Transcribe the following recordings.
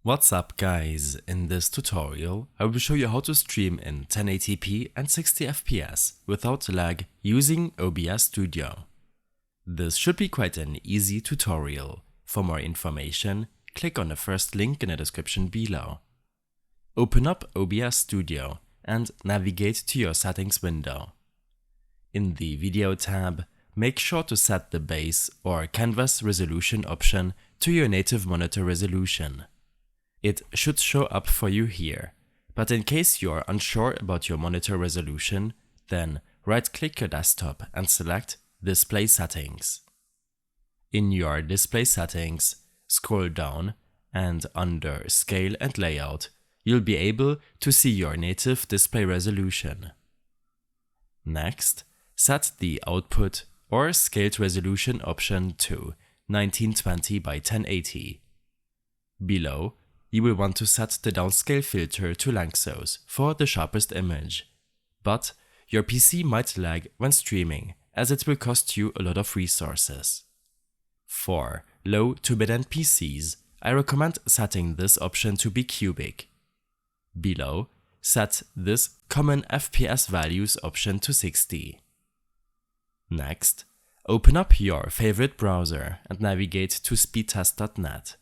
What's up guys, in this tutorial I will show you how to stream in 1080p and 60 FPS without lag using OBS Studio. This should be quite an easy tutorial. For more information, click on the first link in the description below. Open up OBS Studio and navigate to your settings window. In the Video tab, make sure to set the base or canvas resolution option to your native monitor resolution. It should show up for you here, but in case you are unsure about your monitor resolution, then right-click your desktop and select Display Settings. In your Display Settings, scroll down and under Scale and Layout, you'll be able to see your native display resolution. Next, set the output or scaled resolution option to 1920 by 1080. Below, you will want to set the downscale filter to Lanczos for the sharpest image. But your PC might lag when streaming, as it will cost you a lot of resources. For low to mid-end PCs, I recommend setting this option to be cubic. Below, set this common FPS values option to 60. Next, open up your favorite browser and navigate to speedtest.net.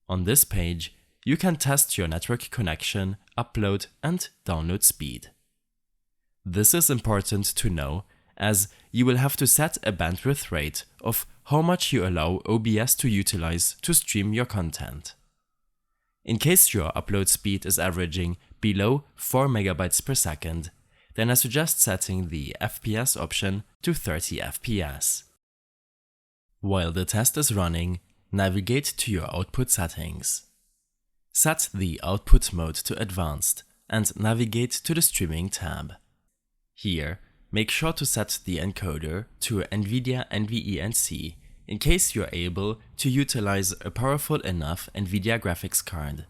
On this page, you can test your network connection, upload and download speed. This is important to know, as you will have to set a bandwidth rate of how much you allow OBS to utilize to stream your content. In case your upload speed is averaging below 4 MB per second, then I suggest setting the FPS option to 30 FPS. While the test is running, navigate to your output settings. Set the output mode to Advanced and navigate to the Streaming tab. Here, make sure to set the encoder to NVIDIA NVENC in case you're able to utilize a powerful enough NVIDIA graphics card.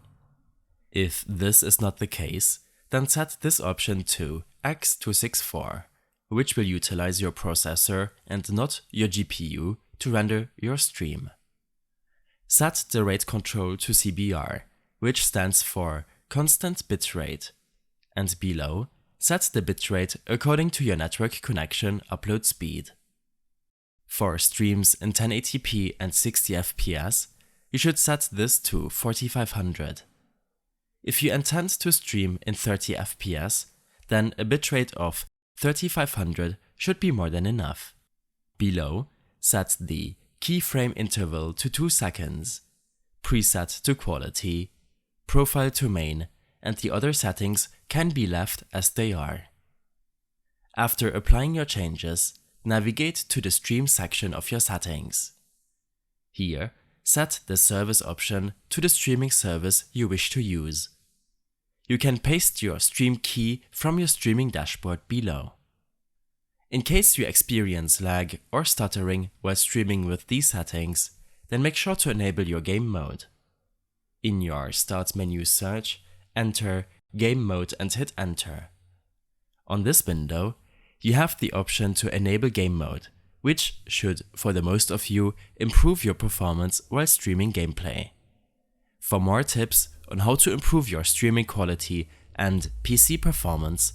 If this is not the case, then set this option to X264, which will utilize your processor and not your GPU to render your stream. Set the rate control to CBR, which stands for Constant Bitrate, and below, set the bitrate according to your network connection upload speed. For streams in 1080p and 60 FPS, you should set this to 4500. If you intend to stream in 30 FPS, then a bitrate of 3500 should be more than enough. Below, set the keyframe interval to 2 seconds, preset to quality, profile to main, and the other settings can be left as they are. After applying your changes, navigate to the Stream section of your settings. Here, set the service option to the streaming service you wish to use. You can paste your stream key from your streaming dashboard below. In case you experience lag or stuttering while streaming with these settings, then make sure to enable your game mode. In your Start menu search, enter Game Mode and hit Enter. On this window, you have the option to enable Game Mode, which should, for the most of you, improve your performance while streaming gameplay. For more tips on how to improve your streaming quality and PC performance,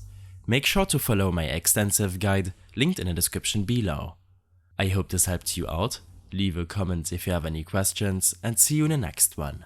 make sure to follow my extensive guide linked in the description below. I hope this helped you out. Leave a comment if you have any questions and see you in the next one.